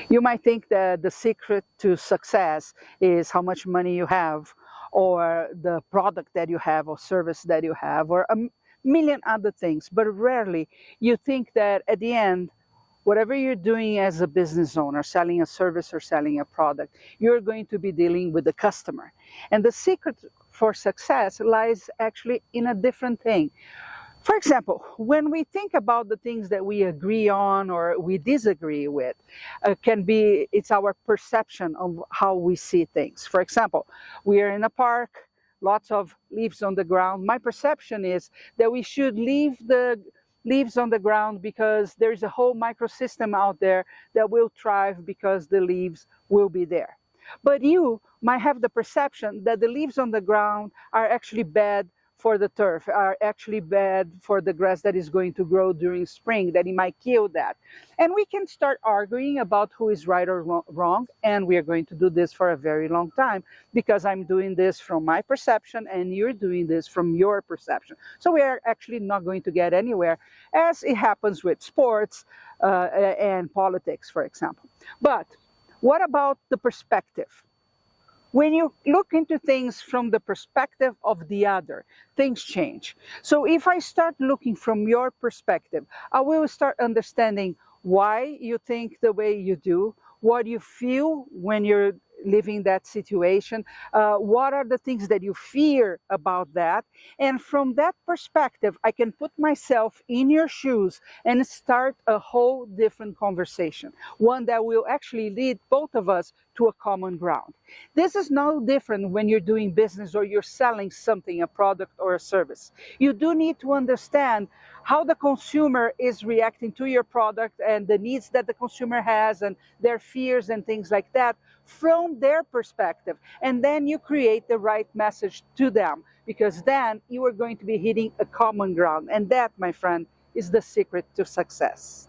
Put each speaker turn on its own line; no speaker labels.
You might think that the secret to success is how much money you have, or the product that you have, or service that you have, or a million other things. But rarely you think that at the end, whatever you're doing as a business owner, selling a service or selling a product, you're going to be dealing with the customer. And the secret for success lies actually in a different thing. For example, when we think about the things that we agree on or we disagree with, it's our perception of how we see things. For example, we are in a park, lots of leaves on the ground. My perception is that we should leave the leaves on the ground because there's a whole microsystem out there that will thrive because the leaves will be there. But you might have the perception that the leaves on the ground are actually bad for the turf, are actually bad for the grass that is going to grow during spring, that it might kill that. And we can start arguing about who is right or wrong, and we are going to do this for a very long time because I'm doing this from my perception and you're doing this from your perception. So we are actually not going to get anywhere, as it happens with sports and politics, for example. But what about the perspective? When you look into things from the perspective of the other, things change. So if I start looking from your perspective, I will start understanding why you think the way you do, what you feel when you're living that situation, what are the things that you fear about that. And from that perspective, I can put myself in your shoes and start a whole different conversation, one that will actually lead both of us to a common ground. This is no different when you're doing business or you're selling something, a product or a service. You do need to understand how the consumer is reacting to your product and the needs that the consumer has and their fears and things like that from their perspective. And then you create the right message to them, because then you are going to be hitting a common ground. And that, my friend, is the secret to success.